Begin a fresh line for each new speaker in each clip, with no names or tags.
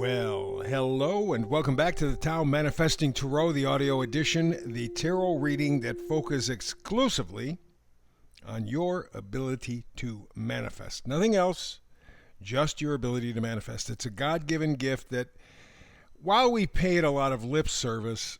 Well, hello and welcome back to the Tao Manifesting Tarot, the audio edition, the tarot reading that focuses exclusively on your ability to manifest. Nothing else, just your ability to manifest. It's a God-given gift that, while we pay it a lot of lip service,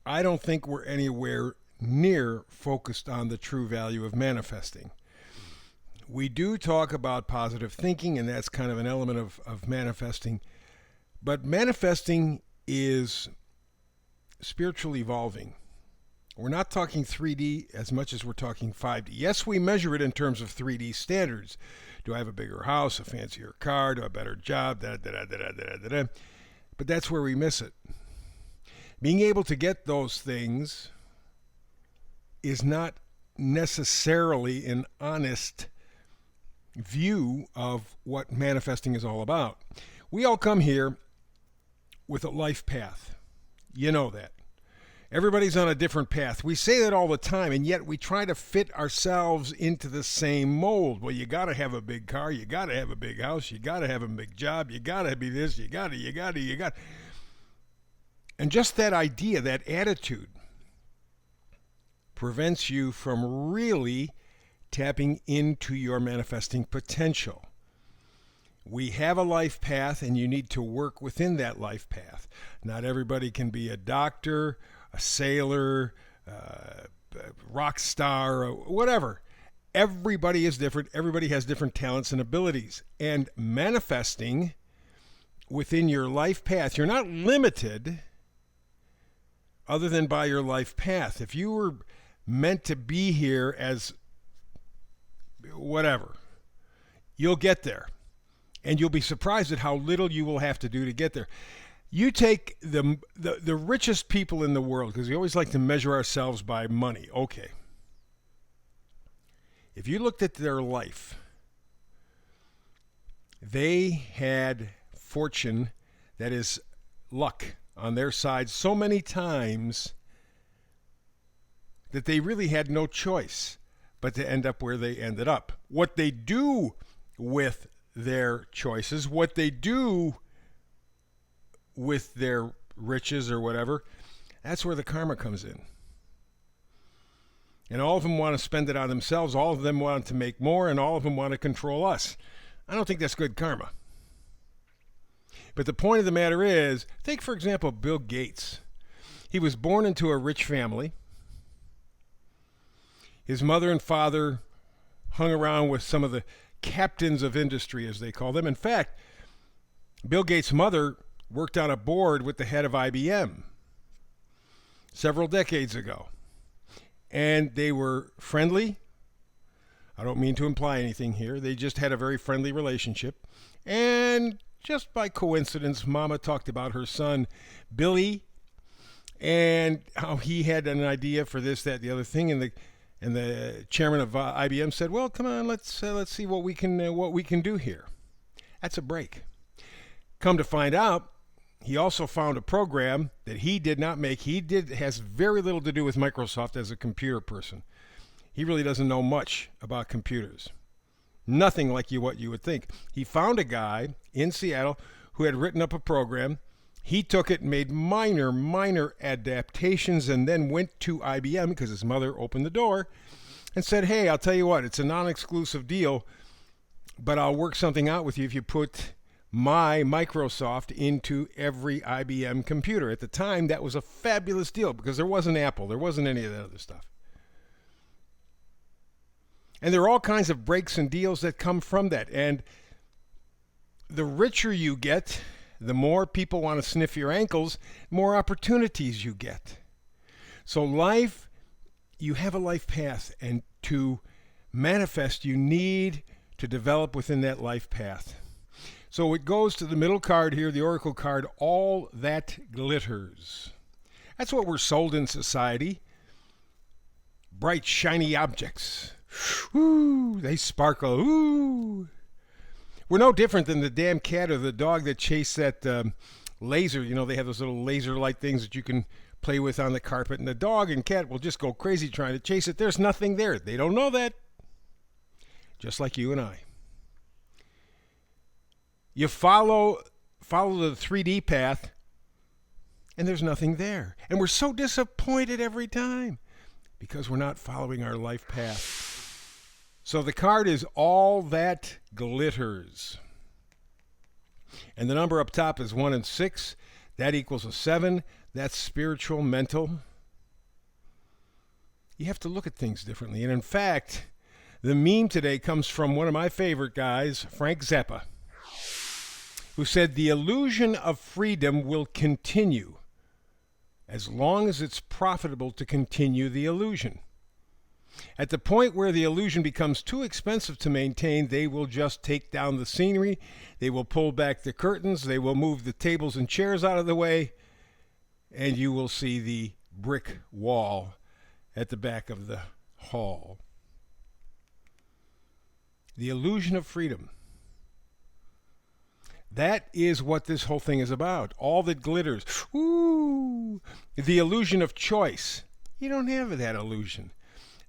I don't think we're anywhere near focused on the true value of manifesting. We do talk about positive thinking, and that's kind of an element of manifesting. But manifesting is spiritual evolving. We're not talking 3D as much as we're talking 5D. Yes, we measure it in terms of 3D standards. Do I have a bigger house, a fancier car, do I have a better job, da-da-da-da-da-da-da-da. But that's where we miss it. Being able to get those things is not necessarily an honest view of what manifesting is all about. We all come here with a life path. You know that. Everybody's on a different path. We say that all the time, and yet we try to fit ourselves into the same mold. Well, you got to have a big car. You got to have a big house. You got to have a big job. You got to be this. You got to. And just that idea, that attitude, prevents you from really tapping into your manifesting potential. We have a life path, and you need to work within that life path. Not everybody can be a doctor, a sailor, rock star, or whatever. Everybody is different. Everybody has different talents and abilities. And manifesting within your life path, you're not limited other than by your life path. If you were meant to be here as whatever, you'll get there. And you'll be surprised at how little you will have to do to get there. You take the richest people in the world, because we always like to measure ourselves by money. Okay. If you looked at their life, they had fortune, that is luck, on their side so many times that they really had no choice but to end up where they ended up. What they do with their choices, what they do with their riches or whatever, that's where the karma comes in. And all of them want to spend it on themselves, all of them want to make more, and all of them want to control us. I don't think that's good karma. But the point of the matter is, take for example Bill Gates. He was born into a rich family. His mother and father hung around with some of the captains of industry, as they call them. In fact, Bill Gates' mother worked on a board with the head of IBM several decades ago. And they were friendly. I don't mean to imply anything here. They just had a very friendly relationship. And just by coincidence, Mama talked about her son, Billy, and how he had an idea for this, that, the other thing. And the chairman of IBM said, "Well, come on, let's see what we can do here." That's a break. Come to find out, he also found a program that he did not make. Has very little to do with Microsoft as a computer person. He really doesn't know much about computers. Nothing like what you would think. He found a guy in Seattle who had written up a program. He took it and made minor adaptations, and then went to IBM because his mother opened the door and said, "Hey, I'll tell you what, it's a non-exclusive deal, but I'll work something out with you if you put my Microsoft into every IBM computer." At the time, that was a fabulous deal because there wasn't Apple. There wasn't any of that other stuff. And there are all kinds of breaks and deals that come from that. And the richer you get, the more people want to sniff your ankles, more opportunities you get. So life, you have a life path, and to manifest, you need to develop within that life path. So it goes to the middle card here, the Oracle card, all that glitters. That's what we're sold in society. Bright, shiny objects. Ooh, they sparkle. Ooh. We're no different than the damn cat or the dog that chase that laser. You know, they have those little laser light things that you can play with on the carpet, and the dog and cat will just go crazy trying to chase it. There's nothing there. They don't know that. Just like you and I. You follow follow the 3D path, and there's nothing there. And we're so disappointed every time because we're not following our life path. So the card is All That Glitters. And the number up top is 1 and 6. That equals a 7. That's spiritual, mental. You have to look at things differently. And in fact, the meme today comes from one of my favorite guys, Frank Zappa, who said, "The illusion of freedom will continue as long as it's profitable to continue the illusion. At the point where the illusion becomes too expensive to maintain, they will just take down the scenery, they will pull back the curtains, they will move the tables and chairs out of the way, and you will see the brick wall at the back of the hall." The illusion of freedom. That is what this whole thing is about. All that glitters. Ooh, the illusion of choice. You don't have that illusion.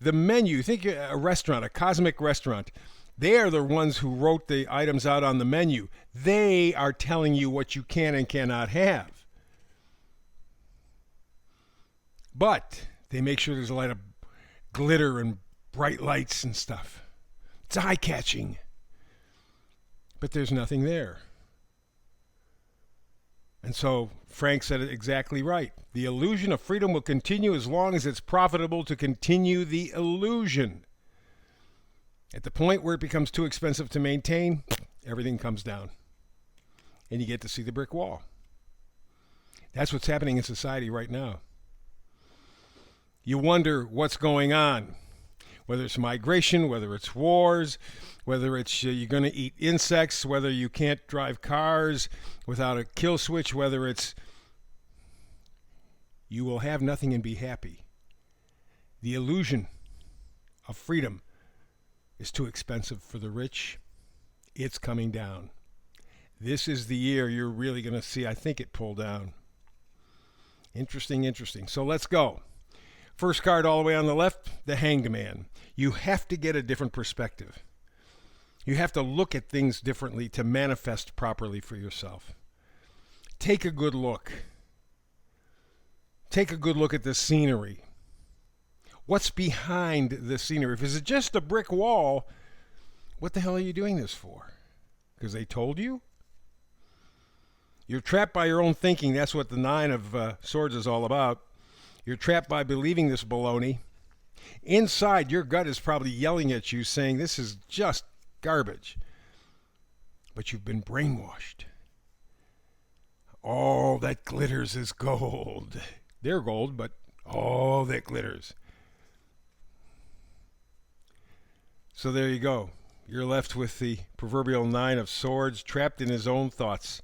The menu, think a restaurant, a cosmic restaurant. They are the ones who wrote the items out on the menu. They are telling you what you can and cannot have. But they make sure there's a lot of glitter and bright lights and stuff. It's eye-catching. But there's nothing there. And so Frank said it exactly right. The illusion of freedom will continue as long as it's profitable to continue the illusion. At the point where it becomes too expensive to maintain, everything comes down. And you get to see the brick wall. That's what's happening in society right now. You wonder what's going on. Whether it's migration, whether it's wars, whether it's you're going to eat insects, whether you can't drive cars without a kill switch, whether it's you will have nothing and be happy. The illusion of freedom is too expensive for the rich. It's coming down. This is the year you're really going to see, I think, it pull down. Interesting. So let's go. First card all the way on the left, the Hanged Man. You have to get a different perspective. You have to look at things differently to manifest properly for yourself. Take a good look. Take a good look at the scenery. What's behind the scenery? If it's just a brick wall, what the hell are you doing this for? Because they told you? You're trapped by your own thinking. That's what the 9 of Swords is all about. You're trapped by believing this baloney. Inside, your gut is probably yelling at you, saying, this is just garbage. But you've been brainwashed. All that glitters is gold. They're gold, but all that glitters. So there you go. You're left with the proverbial 9 of Swords, trapped in his own thoughts.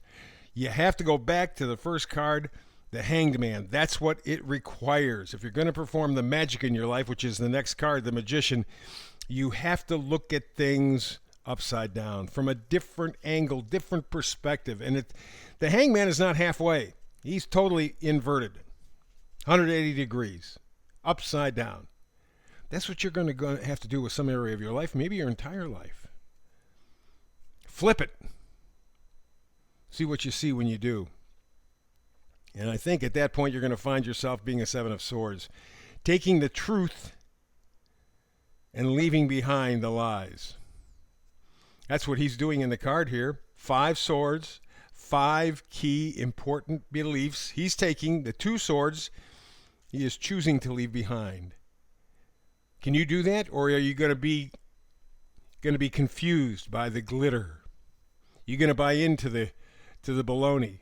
You have to go back to the first card, the Hanged Man. That's what it requires. If you're going to perform the magic in your life, which is the next card, the Magician, you have to look at things upside down from a different angle, different perspective. And the Hanged Man is not halfway. He's totally inverted, 180 degrees, upside down. That's what you're going to have to do with some area of your life, maybe your entire life. Flip it. See what you see when you do. And I think at that point you're going to find yourself being a 7 of Swords, taking the truth and leaving behind the lies. That's what he's doing in the card here. 5 swords, 5 key important beliefs. He's taking the 2 swords he is choosing to leave behind. Can you do that, or are you going to be confused by the glitter? You're going to buy into the baloney.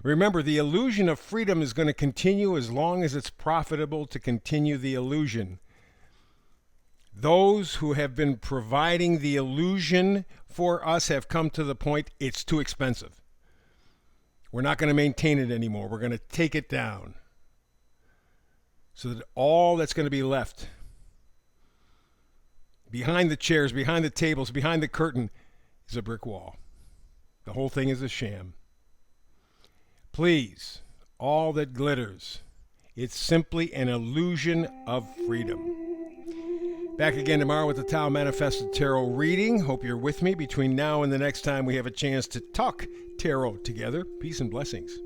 Remember, the illusion of freedom is going to continue as long as it's profitable to continue the illusion. Those who have been providing the illusion for us have come to the point it's too expensive. We're not going to maintain it anymore. We're going to take it down. So that all that's going to be left behind the chairs, behind the tables, behind the curtain is a brick wall. The whole thing is a sham. Please, all that glitters, it's simply an illusion of freedom. Back again tomorrow with the Tao Manifested Tarot reading. Hope you're with me between now and the next time we have a chance to talk tarot together. Peace and blessings.